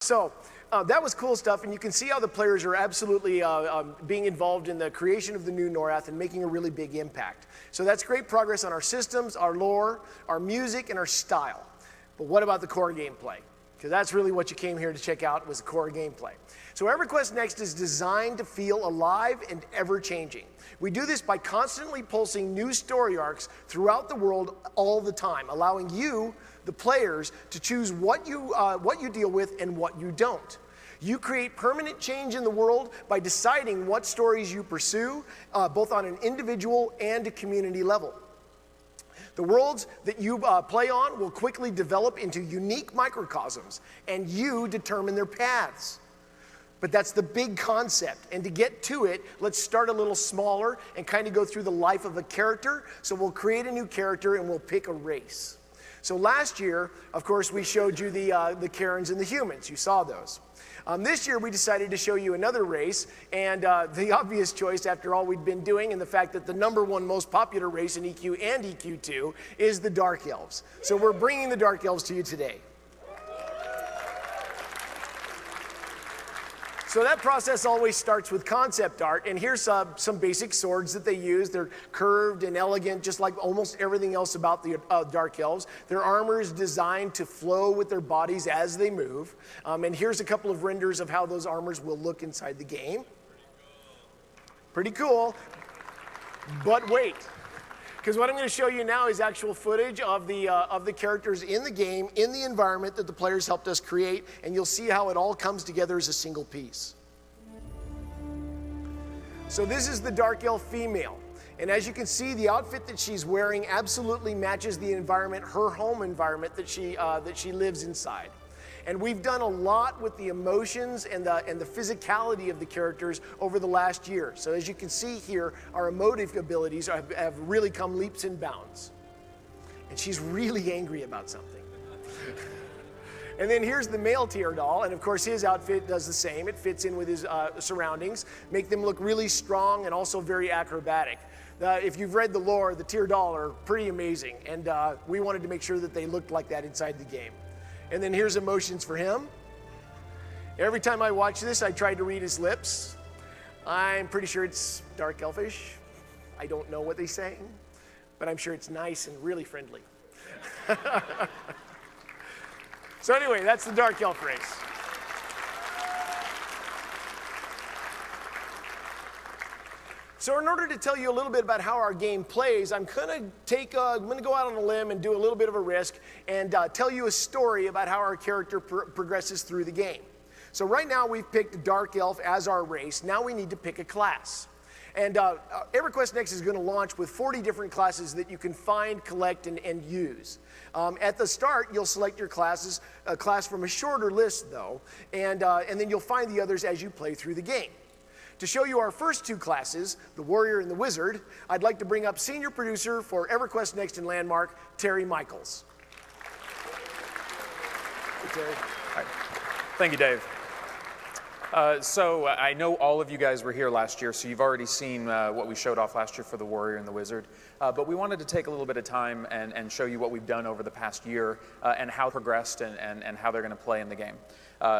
So that was cool stuff, and you can see how the players are absolutely being involved in the creation of the new Norath and making a really big impact. So that's great progress on our systems, our lore, our music, and our style. But what about the core gameplay? Because that's really what you came here to check out, was the core gameplay. So EverQuest Next is designed to feel alive and ever-changing. We do this by constantly pulsing new story arcs throughout the world all the time, allowing you, the players, to choose what you deal with and what you don't. You create permanent change in the world by deciding what stories you pursue, both on an individual and a community level. The worlds that you play on will quickly develop into unique microcosms, and you determine their paths. But that's the big concept, and to get to it, let's start a little smaller and kind of go through the life of a character. So we'll create a new character and we'll pick a race. So last year, of course, we showed you the Karens and the humans. You saw those. This year, we decided to show you another race, and the obvious choice, after all we'd been doing, and the fact that the #1 most popular race in EQ and EQ2 is the Dark Elves. So we're bringing the Dark Elves to you today. So that process always starts with concept art, and here's some basic swords that they use. They're curved and elegant, just like almost everything else about the Dark Elves. Their armor is designed to flow with their bodies as they move. And here's a couple of renders of how those armors will look inside the game. Pretty cool. But wait, because what I'm going to show you now is actual footage of the characters in the game, in the environment that the players helped us create, and you'll see how it all comes together as a single piece. So this is the Dark Elf female, and as you can see, the outfit that she's wearing absolutely matches the environment, her home environment that she lives inside. And we've done a lot with the emotions and the physicality of the characters over the last year. So as you can see here, our emotive abilities have really come leaps and bounds. And she's really angry about something. And then here's the male Tyr doll, and of course his outfit does the same. It fits in with his surroundings, make them look really strong and also very acrobatic. If you've read the lore, the Tyr doll are pretty amazing, and we wanted to make sure that they looked like that inside the game. And then here's emotions for him. Every time I watch this, I try to read his lips. I'm pretty sure it's Dark Elfish. I don't know what they say, but I'm sure it's nice and really friendly. So anyway, that's the Dark Elf race. So in order to tell you a little bit about how our game plays, I'm going to go out on a limb and do a little bit of a risk and tell you a story about how our character progresses through the game. So right now we've picked Dark Elf as our race. Now we need to pick a class. And EverQuest Next is going to launch with 40 different classes that you can find, collect, and use. At the start, you'll select your class from a shorter list, though, and then you'll find the others as you play through the game. To show you our first two classes, the Warrior and the Wizard, I'd like to bring up Senior Producer for EverQuest Next and Landmark, Terry Michaels. Hey, Terry. All right. Thank you, Dave. So I know all of you guys were here last year, so you've already seen what we showed off last year for the Warrior and the Wizard. But we wanted to take a little bit of time and show you what we've done over the past year and how progressed and how they're going to play in the game.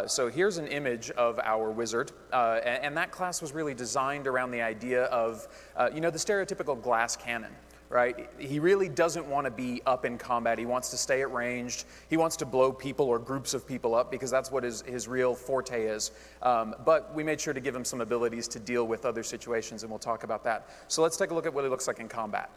So here's an image of our wizard, and that class was really designed around the idea of, the stereotypical glass cannon, right? He really doesn't want to be up in combat. He wants to stay at ranged. He wants to blow people or groups of people up because that's what his real forte is. But we made sure to give him some abilities to deal with other situations, and we'll talk about that. So let's take a look at what he looks like in combat.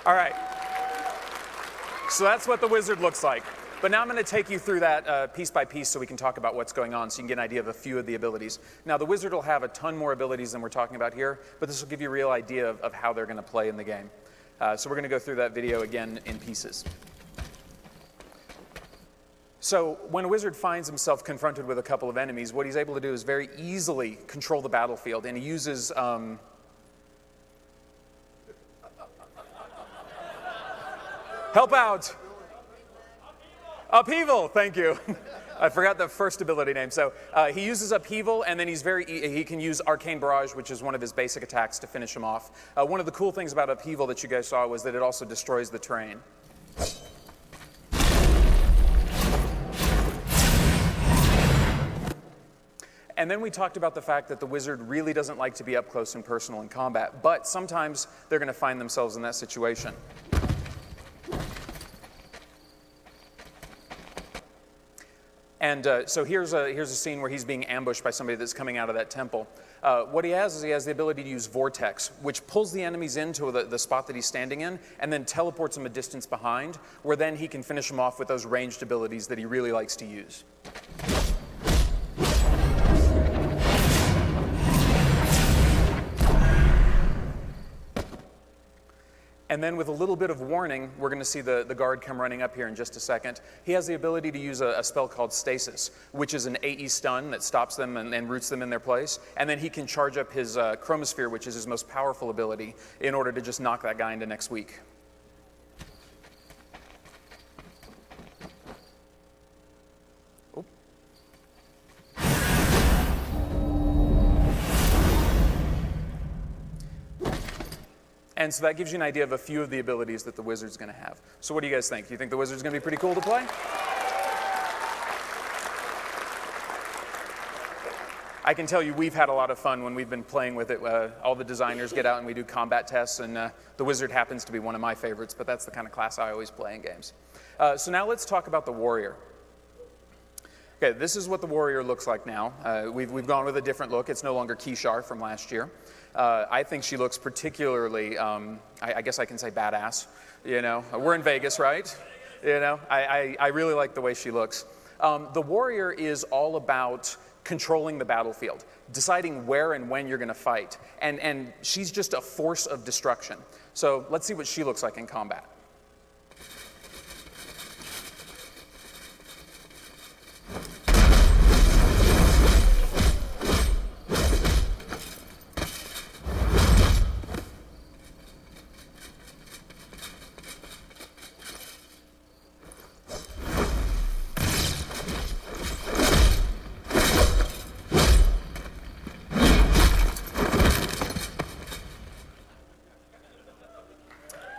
All right, so that's what the wizard looks like. But now I'm going to take you through that piece by piece so we can talk about what's going on so you can get an idea of a few of the abilities. Now, the wizard will have a ton more abilities than we're talking about here, but this will give you a real idea of how they're going to play in the game. So we're going to go through that video again in pieces. So when a wizard finds himself confronted with a couple of enemies, what he's able to do is very easily control the battlefield, and he uses help out. Upheaval, thank you. I forgot the first ability name. So he uses Upheaval, and then he can use Arcane Barrage, which is one of his basic attacks to finish him off. One of the cool things about Upheaval that you guys saw was that it also destroys the terrain. And then we talked about the fact that the wizard really doesn't like to be up close and personal in combat, but sometimes they're going to find themselves in that situation. And so here's a scene where he's being ambushed by somebody that's coming out of that temple. What he has is he has the ability to use Vortex, which pulls the enemies into the spot that he's standing in, and then teleports them a distance behind, where then he can finish them off with those ranged abilities that he really likes to use. And then with a little bit of warning, we're going to see the guard come running up here in just a second. He has the ability to use a spell called Stasis, which is an AE stun that stops them and roots them in their place. And then he can charge up his Chromosphere, which is his most powerful ability, in order to just knock that guy into next week. And so that gives you an idea of a few of the abilities that the wizard's going to have. So what do you guys think? Do you think the wizard's going to be pretty cool to play? I can tell you we've had a lot of fun when we've been playing with it. All the designers get out and we do combat tests, and the wizard happens to be one of my favorites, but that's the kind of class I always play in games. So now let's talk about the warrior. Okay, this is what the warrior looks like now. We've gone with a different look. It's no longer Kishar from last year. I think she looks particularly, I guess I can say badass. You know, we're in Vegas, right? You know, I really like the way she looks. The warrior is all about controlling the battlefield, deciding where and when you're going to fight. And she's just a force of destruction. So let's see what she looks like in combat.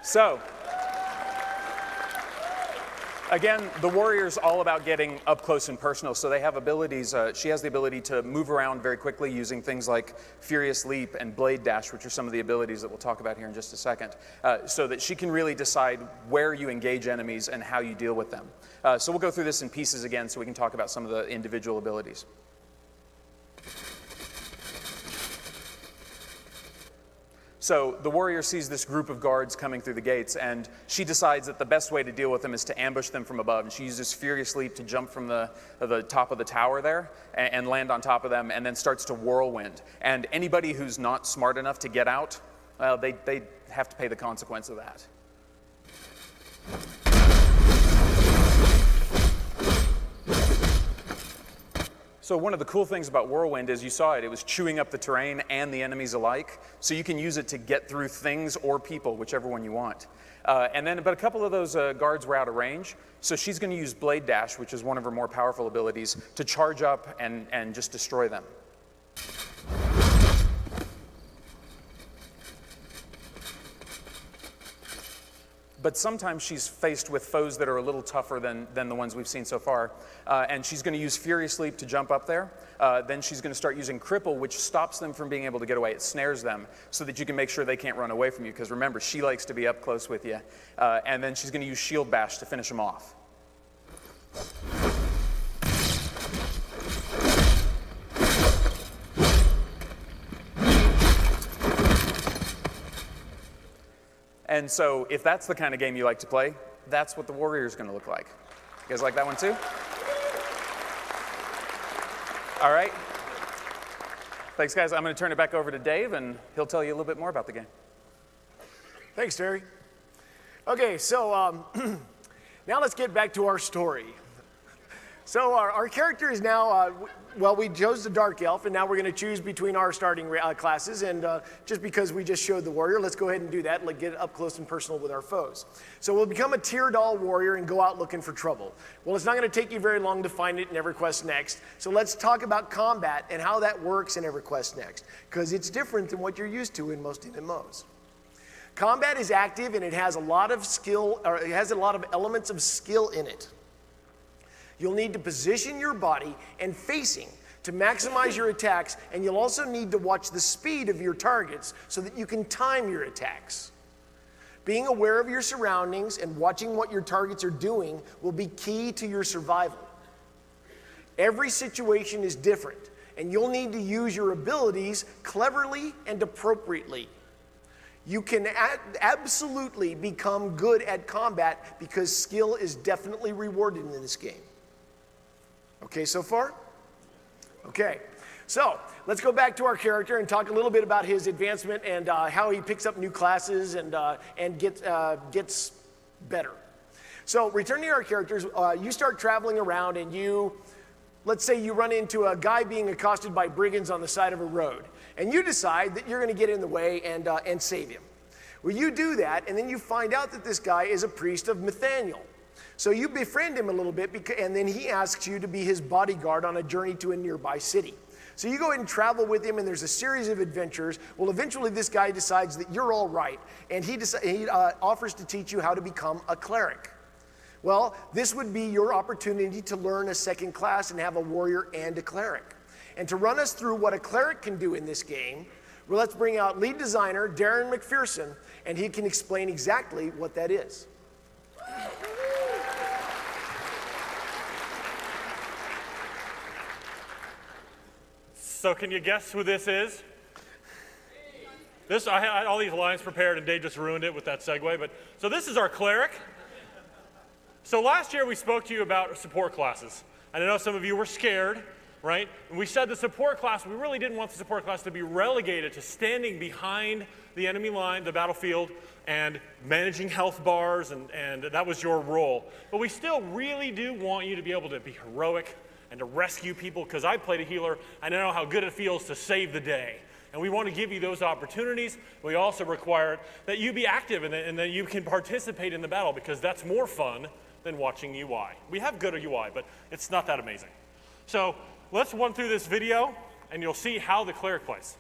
So, again, the warrior's all about getting up close and personal, so they have abilities. She has the ability to move around very quickly using things like Furious Leap and Blade Dash, which are some of the abilities that we'll talk about here in just a second, so that she can really decide where you engage enemies and how you deal with them. So we'll go through this in pieces again so we can talk about some of the individual abilities. So the warrior sees this group of guards coming through the gates, and she decides that the best way to deal with them is to ambush them from above. And she uses Furious Leap to jump from the top of the tower there and land on top of them, and then starts to whirlwind. And anybody who's not smart enough to get out, well, they have to pay the consequence of that. So one of the cool things about Whirlwind is you saw it was chewing up the terrain and the enemies alike. So you can use it to get through things or people, whichever one you want. But a couple of those guards were out of range. So she's going to use Blade Dash, which is one of her more powerful abilities, to charge up and just destroy them. But sometimes she's faced with foes that are a little tougher than the ones we've seen so far. And she's going to use Furious Leap to jump up there. Then she's going to start using Cripple, which stops them from being able to get away. It snares them so that you can make sure they can't run away from you. Because remember, she likes to be up close with you. And then she's going to use Shield Bash to finish them off. And so if that's the kind of game you like to play, that's what the warrior's going to look like. You guys like that one too? All right. Thanks, guys. I'm going to turn it back over to Dave, and he'll tell you a little bit more about the game. Thanks, Terry. Okay, so now let's get back to our story. So our character is now, well, we chose the Dark Elf, and now we're going to choose between our starting classes. And just because we just showed the Warrior, let's go ahead and do that, like get up close and personal with our foes. So we'll become a Teardal Warrior and go out looking for trouble. Well, it's not going to take you very long to find it in EverQuest Next. So let's talk about combat and how that works in EverQuest Next, because it's different than what you're used to in most MMOs. Combat is active, and it has a lot of skill, or it has a lot of elements of skill in it. You'll need to position your body and facing to maximize your attacks, and you'll also need to watch the speed of your targets so that you can time your attacks. Being aware of your surroundings and watching what your targets are doing will be key to your survival. Every situation is different, and you'll need to use your abilities cleverly and appropriately. You can absolutely become good at combat because skill is definitely rewarded in this game. Okay, so far? Okay, so let's go back to our character and talk a little bit about his advancement and how he picks up new classes and gets better. So returning to our characters, you start traveling around and let's say you run into a guy being accosted by brigands on the side of a road, and you decide that you're going to get in the way and save him. Well, you do that, and then you find out that this guy is a priest of Nathaniel. So you befriend him a little bit, and then he asks you to be his bodyguard on a journey to a nearby city. So you go ahead and travel with him, and there's a series of adventures. Well, eventually this guy decides that you're all right, and he offers to teach you how to become a cleric. Well, this would be your opportunity to learn a second class and have a warrior and a cleric. And to run us through what a cleric can do in this game, well, let's bring out lead designer Darren McPherson, and he can explain exactly what that is. So can you guess who this is? I had all these lines prepared and Dave just ruined it with that segue. So this is our cleric. So last year we spoke to you about support classes. And I know some of you were scared, right? And we said the support class, we really didn't want the support class to be relegated to standing behind the enemy line, the battlefield, and managing health bars, and that was your role. But we still really do want you to be able to be heroic and to rescue people, because I played a healer, and I know how good it feels to save the day. And we want to give you those opportunities. We also require that you be active and that you can participate in the battle, because that's more fun than watching UI. We have good UI, but it's not that amazing. So let's run through this video, and you'll see how the cleric plays.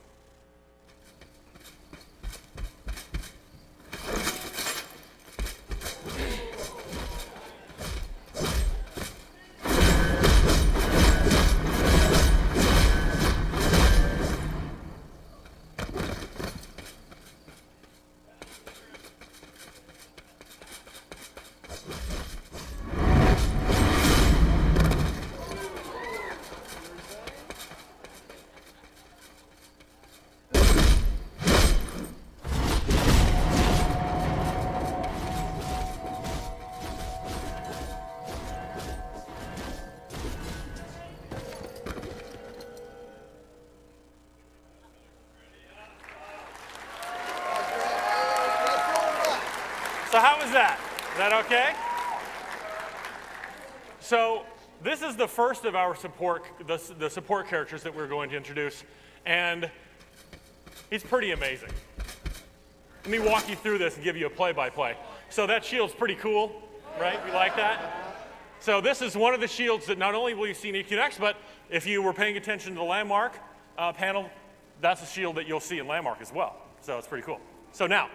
So how was that? Is that okay? So this is the first of our support, the support characters that we're going to introduce, and he's pretty amazing. Let me walk you through this and give you a play-by-play. So that shield's pretty cool, right? You like that? So this is one of the shields that not only will you see in EQNext, but if you were paying attention to the landmark panel, that's a shield that you'll see in landmark as well. So it's pretty cool. So now,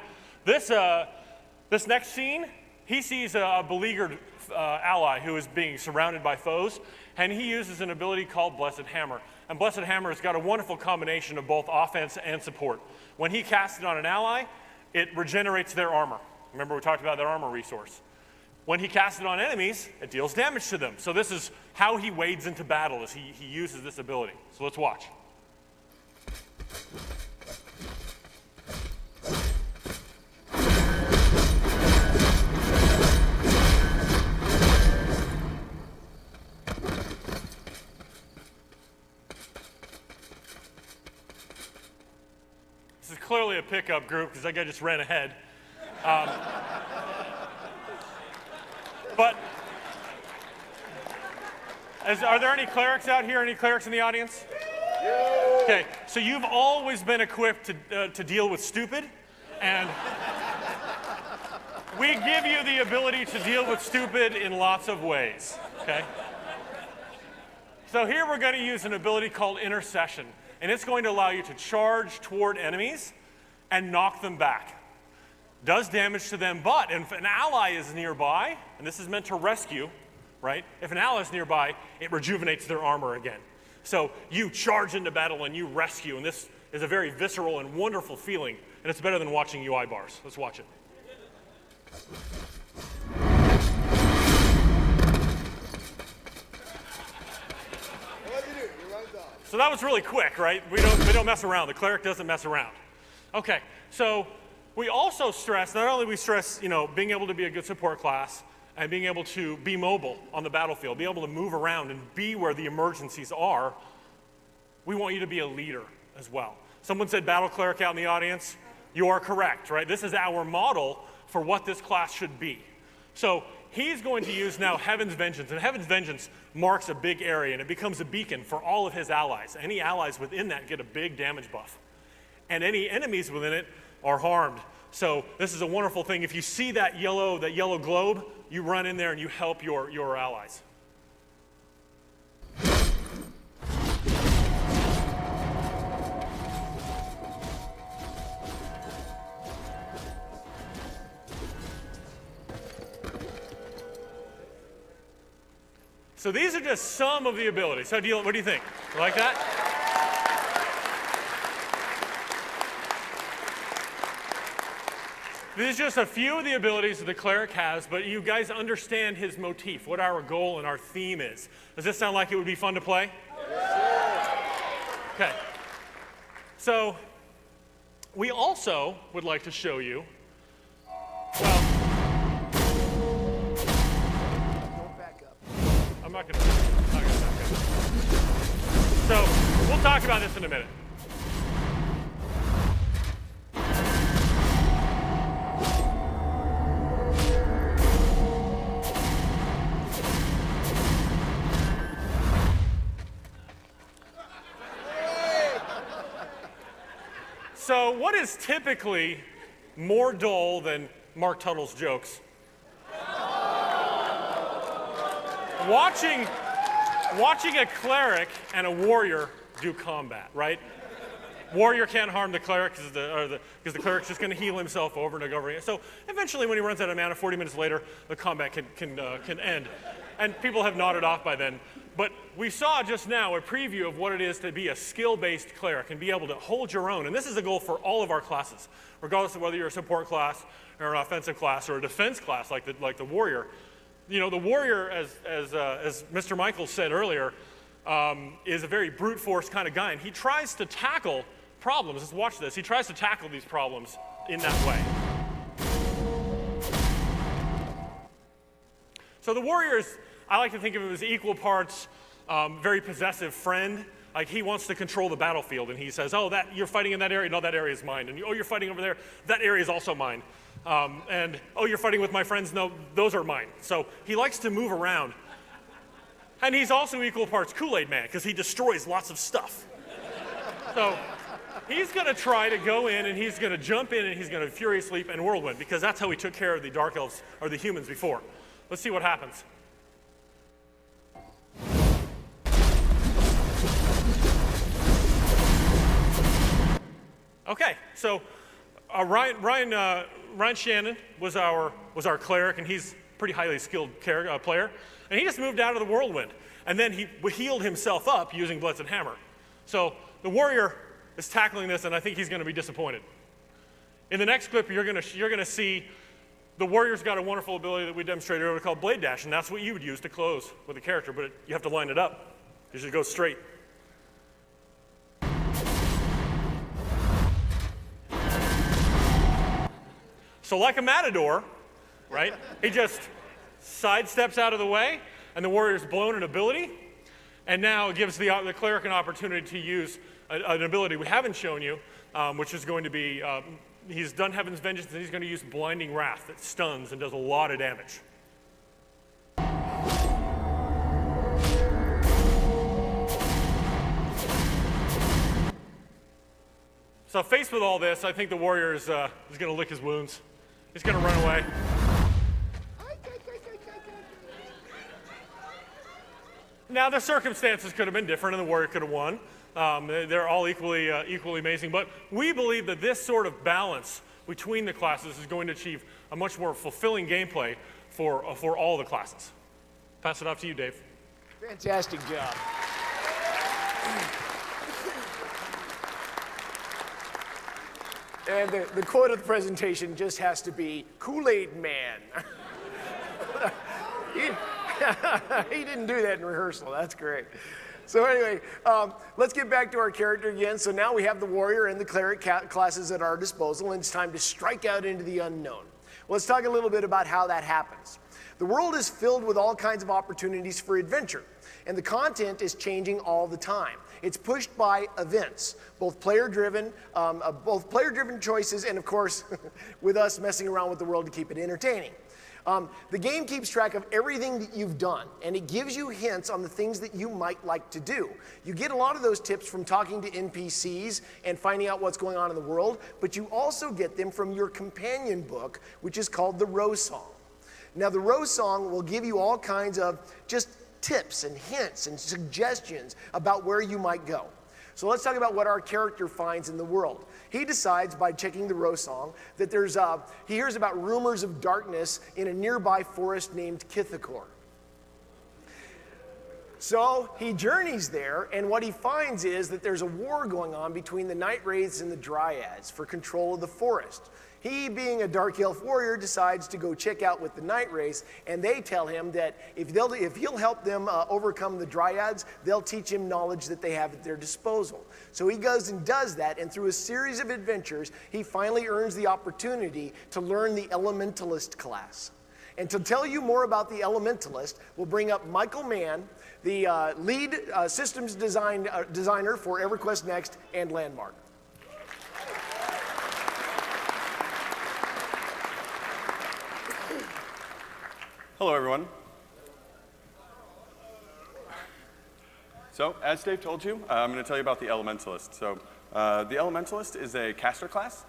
this next scene, he sees a beleaguered ally who is being surrounded by foes, and he uses an ability called Blessed Hammer. And Blessed Hammer has got a wonderful combination of both offense and support. When he casts it on an ally, it regenerates their armor. Remember, we talked about that armor resource. When he casts it on enemies, it deals damage to them. So this is how he wades into battle, as he uses this ability. So let's watch. This is clearly a pickup group because that guy just ran ahead. But Are there any clerics out here? Any clerics in the audience? Okay, so you've always been equipped to deal with stupid, and we give you the ability to deal with stupid in lots of ways, okay? So here we're going to use an ability called Intercession, and it's going to allow you to charge toward enemies and knock them back. Does damage to them, but if an ally is nearby, and this is meant to rescue, right? If an ally is nearby, it rejuvenates their armor again. So you charge into battle and you rescue, and this is a very visceral and wonderful feeling, and it's better than watching UI bars. Let's watch it. So that was really quick, right? We don't mess around. The cleric doesn't mess around. Okay, so we also stress, not only we stress, being able to be a good support class and being able to be mobile on the battlefield, be able to move around and be where the emergencies are, we want you to be a leader as well. Someone said battle cleric out in the audience. You are correct, right? This is our model for what this class should be. So he's going to use now Heaven's Vengeance, and Heaven's Vengeance marks a big area, and it becomes a beacon for all of his allies. Any allies within that get a big damage buff, and any enemies within it are harmed. So this is a wonderful thing. If you see that yellow globe, you run in there and you help your allies. So these are just some of the abilities. What do you think? You like that? These are just a few of the abilities that the cleric has, but you guys understand his motif, what our goal and our theme is. Does this sound like it would be fun to play? Okay. So we also would like to show you, well, I'm not going to back up. So we'll talk about this in a minute. So what is typically more dull than Mark Tuttle's jokes? Watching a cleric and a warrior do combat, right? Warrior can't harm the cleric because the cleric's just going to heal himself over and over again. So eventually, when he runs out of mana, 40 minutes later, the combat can end. And people have nodded off by then. But we saw just now a preview of what it is to be a skill-based cleric and be able to hold your own. And this is a goal for all of our classes, regardless of whether you're a support class or an offensive class or a defense class like the warrior. The warrior, as Mr. Michaels said earlier, is a very brute force kind of guy, and he tries to tackle problems. Let's watch this. He tries to tackle these problems in that way. So the warrior is, I like to think of him as equal parts very possessive friend. Like he wants to control the battlefield, and he says, "Oh, you're fighting in that area. No, that area is mine. And oh, you're fighting over there. That area is also mine. And oh, you're fighting with my friends. No, those are mine." So he likes to move around. And he's also equal parts Kool-Aid Man because he destroys lots of stuff. So he's going to try to go in and he's going to jump in and he's going to Furious Leap and Whirlwind because that's how he took care of the Dark Elves or the humans before. Let's see what happens. Okay, so Ryan Shannon was our cleric, and he's a pretty highly skilled player, and he just moved out of the Whirlwind, and then he healed himself up using Blessed Hammer. So the warrior is tackling this, and I think he's going to be disappointed. In the next clip, you're going to see the warrior's got a wonderful ability that we demonstrated earlier called Blade Dash, and that's what you would use to close with a character, but you have to line it up. You should go straight. So like a matador, right? He just sidesteps out of the way, and the warrior's blown an ability, and now it gives the cleric an opportunity to use an ability we haven't shown you, which is going to be, he's done Heaven's Vengeance, and he's going to use Blinding Wrath that stuns and does a lot of damage. So faced with all this, I think the warrior is going to lick his wounds. He's going to run away. Now, the circumstances could have been different, and the warrior could have won. They're all equally amazing. But we believe that this sort of balance between the classes is going to achieve a much more fulfilling gameplay for all the classes. Pass it off to you, Dave. Fantastic job. And the quote of the presentation just has to be, Kool-Aid Man. He didn't do that in rehearsal. That's great. So anyway, let's get back to our character again. So now we have the warrior and the cleric classes at our disposal, and it's time to strike out into the unknown. Well, let's talk a little bit about how that happens. The world is filled with all kinds of opportunities for adventure, and the content is changing all the time. It's pushed by events, both player-driven choices, and of course, with us messing around with the world to keep it entertaining. The game keeps track of everything that you've done, and it gives you hints on the things that you might like to do. You get a lot of those tips from talking to NPCs and finding out what's going on in the world, but you also get them from your companion book, which is called the Rose Song. Now, the Rose Song will give you all kinds of just tips and hints and suggestions about where you might go. So let's talk about what our character finds in the world. He decides by checking the Rose Song that he hears about rumors of darkness in a nearby forest named Kithakor. So he journeys there, and what he finds is that there's a war going on between the Night Wraiths and the Dryads for control of the forest. He, being a Dark Elf warrior, decides to go check out with the Night Wraiths, and they tell him that if he'll help them overcome the Dryads, they'll teach him knowledge that they have at their disposal. So he goes and does that, and through a series of adventures, he finally earns the opportunity to learn the Elementalist class. And to tell you more about the Elementalist, we'll bring up Michael Mann, the lead systems designer for EverQuest Next and Landmark. Hello, everyone. So, as Dave told you, I'm going to tell you about the Elementalist. So, the Elementalist is a caster class.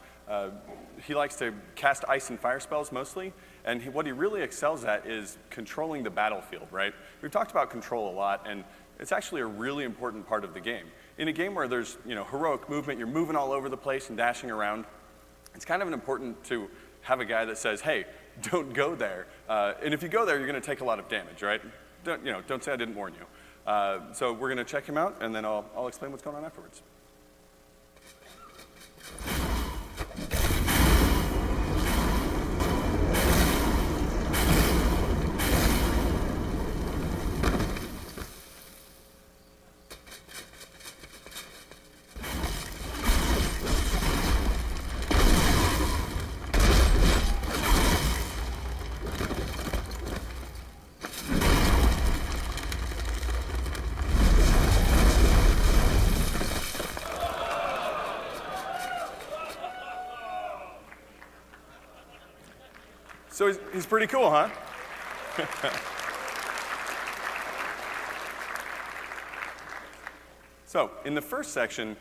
He likes to cast ice and fire spells mostly, and what he really excels at is controlling the battlefield, right? We've talked about control a lot, and it's actually a really important part of the game. In a game where there's heroic movement, you're moving all over the place and dashing around, it's kind of important to have a guy that says, hey, don't go there. And if you go there, you're going to take a lot of damage, right? Don't say I didn't warn you. So we're going to check him out, and then I'll explain what's going on afterwards. So he's pretty cool, huh? So in the first section,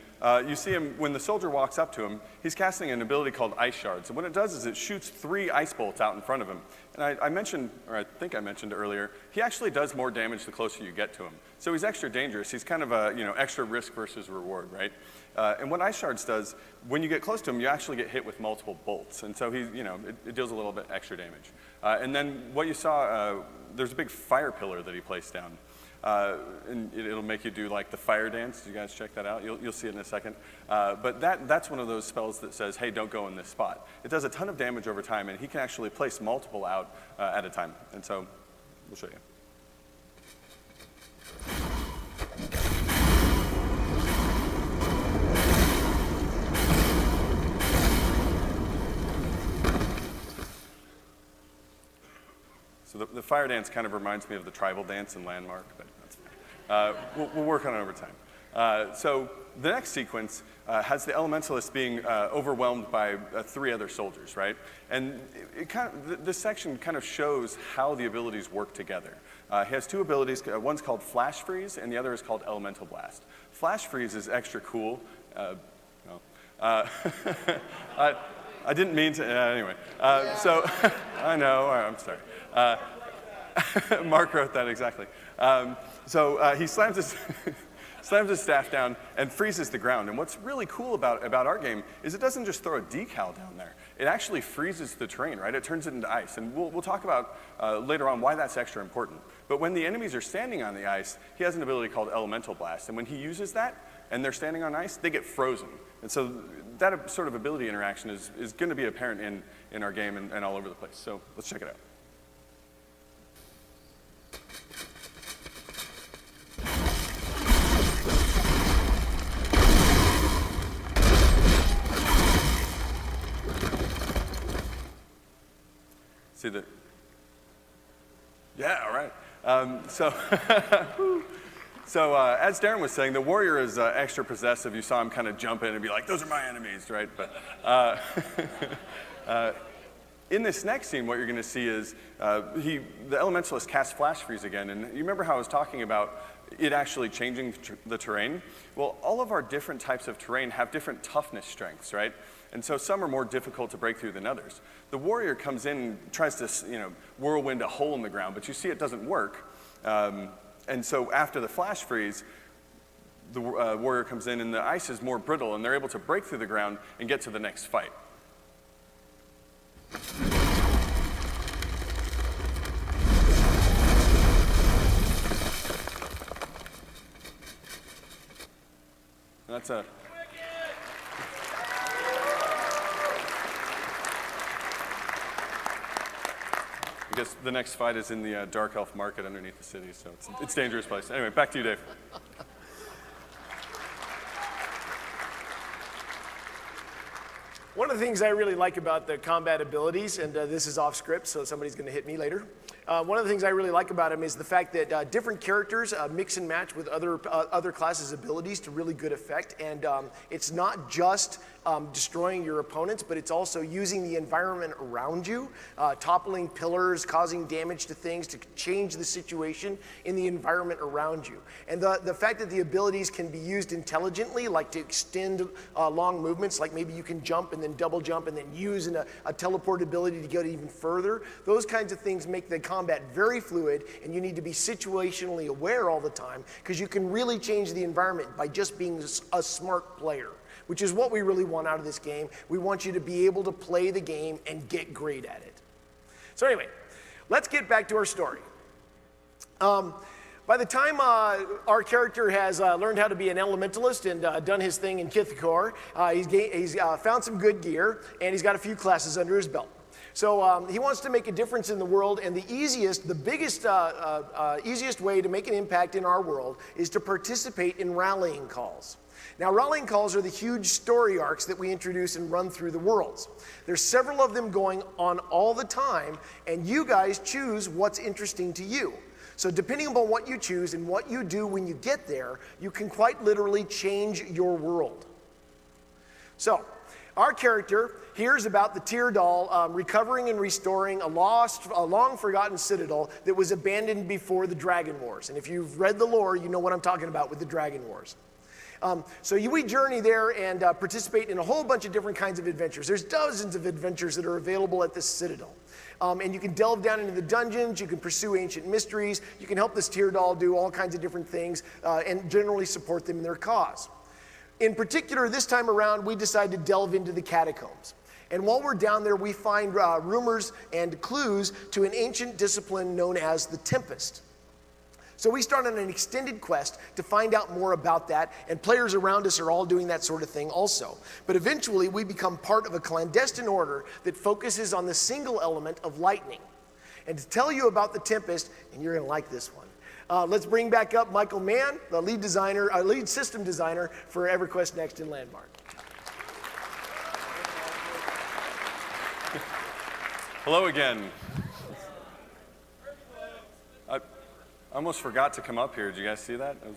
you see him, when the soldier walks up to him, he's casting an ability called Ice Shards. And what it does is it shoots 3 ice bolts out in front of him. And I mentioned, or I think I mentioned earlier, he actually does more damage the closer you get to him. So he's extra dangerous. He's kind of a, extra risk versus reward, right? And what Ice Shards does, when you get close to him, you actually get hit with multiple bolts. And so he, it deals a little bit extra damage. And then what you saw, there's a big fire pillar that he placed down. And it'll make you do like the fire dance. Did you guys check that out? You'll see it in a second. But that's one of those spells that says, hey, don't go in this spot. It does a ton of damage over time, and he can actually place multiple out at a time. And so we'll show you. So the fire dance kind of reminds me of the tribal dance in Landmark, but that's fine. We'll work on it over time. So the next sequence has the Elementalist being overwhelmed by 3 other soldiers, right? And this section kind of shows how the abilities work together. He has 2 abilities. One's called Flash Freeze, and the other is called Elemental Blast. Flash Freeze is extra cool. I didn't mean to, anyway. So, I know, I'm sorry. Mark wrote that exactly. So he slams his, slams his staff down and freezes the ground. And what's really cool about our game is it doesn't just throw a decal down there. It actually freezes the terrain, right? It turns it into ice. And we'll talk about later on why that's extra important. But when the enemies are standing on the ice, he has an ability called Elemental Blast. And when he uses that, and they're standing on ice, they get frozen. And so that sort of ability interaction is going to be apparent in our game and all over the place. So let's check it out. See the, yeah, all right. So as Darren was saying, the warrior is extra possessive. You saw him kind of jump in and be like, those are my enemies, right? But in this next scene, what you're going to see is the elementalist casts Flash Freeze again. And you remember how I was talking about it actually changing the terrain? Well, all of our different types of terrain have different toughness strengths, right? And so some are more difficult to break through than others. The warrior comes in and tries to, whirlwind a hole in the ground, but you see it doesn't work. And so after the flash freeze, the warrior comes in and the ice is more brittle and they're able to break through the ground and get to the next fight. And that's a... I guess the next fight is in the Dark Elf Market underneath the city, so it's a dangerous place. Anyway, back to you, Dave. One of the things I really like about the combat abilities, and this is off script, so somebody's going to hit me later. One of the things I really like about them is the fact that different characters mix and match with other classes' abilities to really good effect. And it's not just destroying your opponents, but it's also using the environment around you, toppling pillars, causing damage to things to change the situation in the environment around you. And the fact that the abilities can be used intelligently, like to extend long movements, like maybe you can jump and then double jump and then use a teleport ability to get even further, those kinds of things make the combat very fluid, and you need to be situationally aware all the time because you can really change the environment by just being a smart player, which is what we really want out of this game. We want you to be able to play the game and get great at it. So anyway, let's get back to our story. By the time our character has learned how to be an elementalist and done his thing in Kithakor, he's found some good gear, and he's got a few classes under his belt. So he wants to make a difference in the world, and the easiest way to make an impact in our world is to participate in rallying calls. Now, rallying calls are the huge story arcs that we introduce and run through the worlds. There's several of them going on all the time, and you guys choose what's interesting to you. So depending upon what you choose and what you do when you get there, you can quite literally change your world. So, our character hears about the Teardal recovering and restoring a long-forgotten citadel that was abandoned before the Dragon Wars. And if you've read the lore, you know what I'm talking about with the Dragon Wars. So we journey there and participate in a whole bunch of different kinds of adventures. There's dozens of adventures that are available at this citadel. And you can delve down into the dungeons, you can pursue ancient mysteries, you can help this Teardal do all kinds of different things and generally support them in their cause. In particular, this time around, we decided to delve into the catacombs. And while we're down there, we find rumors and clues to an ancient discipline known as the Tempest. So we start on an extended quest to find out more about that, and players around us are all doing that sort of thing also. But eventually, we become part of a clandestine order that focuses on the single element of lightning. And to tell you about the Tempest, and you're going to like this one, let's bring back up Michael Mann, the lead system designer for EverQuest Next and Landmark. Hello again. I almost forgot to come up here. Did you guys see that? I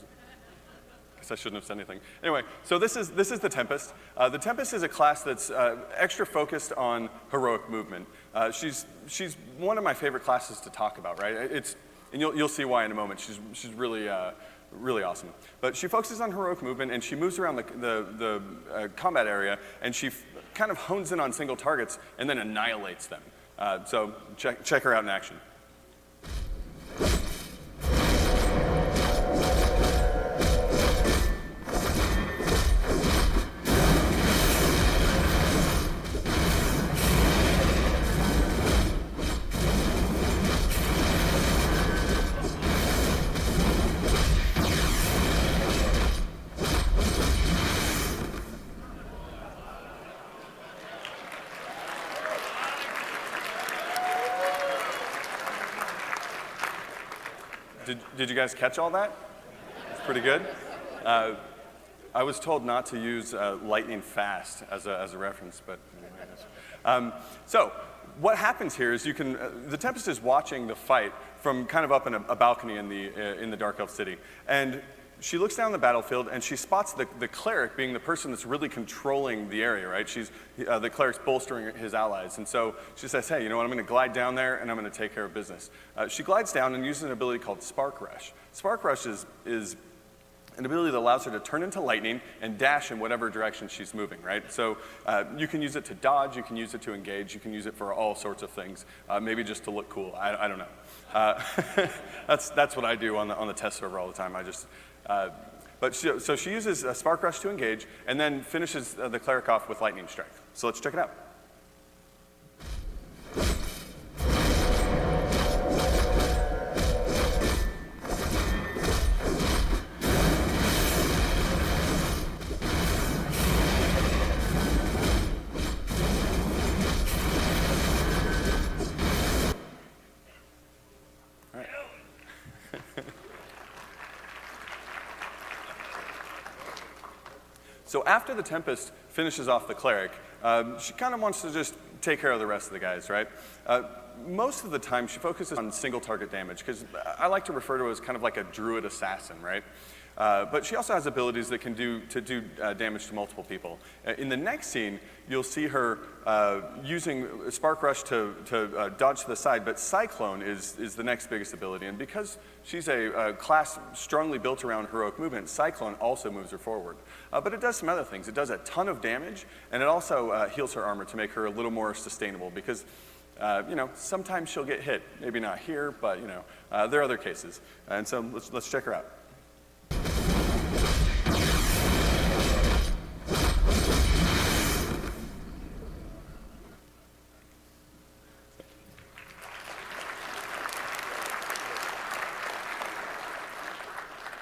guess I shouldn't have said anything. Anyway, so this is the Tempest. The Tempest is a class that's extra focused on heroic movement. She's one of my favorite classes to talk about, right? And you'll see why in a moment. She's really Really awesome. But she focuses on heroic movement, and she moves around the combat area, and she kind of hones in on single targets and then annihilates them. So check her out in action. Did you guys catch all that? It's pretty good. I was told not to use lightning fast as a reference, but so what happens here is the Tempest is watching the fight from kind of up in a balcony in the Dark Elf city, and she looks down the battlefield and she spots the cleric being the person that's really controlling the area, right? The cleric's bolstering his allies, and so she says, hey, you know what, I'm going to glide down there and I'm going to take care of business. She glides down and uses an ability called Spark Rush. Spark Rush is an ability that allows her to turn into lightning and dash in whatever direction she's moving, right? So you can use it to dodge, you can use it to engage, you can use it for all sorts of things, maybe just to look cool, I don't know. That's what I do on the test server all the time. So she uses Spark Rush to engage and then finishes the cleric off with Lightning Strike. So let's check it out. So after the Tempest finishes off the cleric, she kind of wants to just take care of the rest of the guys, right? Most of the time she focuses on single target damage, because I like to refer to it as kind of like a druid assassin, right? But she also has abilities that can do damage to multiple people. In the next scene, you'll see her using Spark Rush to dodge to the side, but Cyclone is the next biggest ability. And because she's a class strongly built around heroic movement, Cyclone also moves her forward. But it does some other things. It does a ton of damage, and it also heals her armor to make her a little more sustainable, because sometimes she'll get hit. Maybe not here, but there are other cases. And so let's check her out.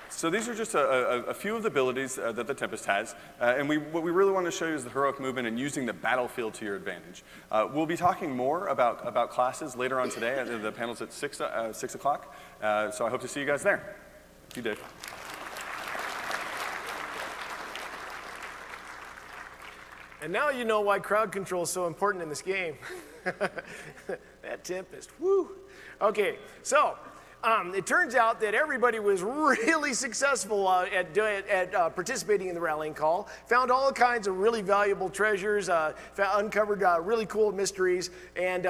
So these are just a few of the abilities that the Tempest has, and what we really want to show you is the heroic movement and using the battlefield to your advantage. We'll be talking more about classes later on today. The panel's at 6 o'clock, so I hope to see you guys there. Thank you, Dave. And now you know why crowd control is so important in this game. That Tempest, woo. Okay, so it turns out that everybody was really successful at participating in the rallying call, found all kinds of really valuable treasures, uncovered really cool mysteries, and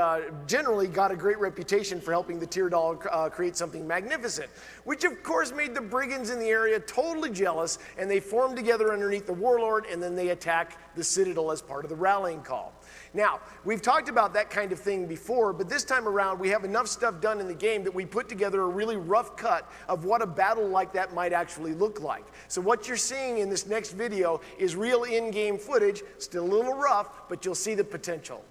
generally got a great reputation for helping the Teardal create something magnificent, which of course made the brigands in the area totally jealous, and they formed together underneath the warlord, and then they attack the Citadel as part of the rallying call. Now, we've talked about that kind of thing before, but this time around we have enough stuff done in the game that we put together a really rough cut of what a battle like that might actually look like. So what you're seeing in this next video is real in-game footage, still a little rough, but you'll see the potential.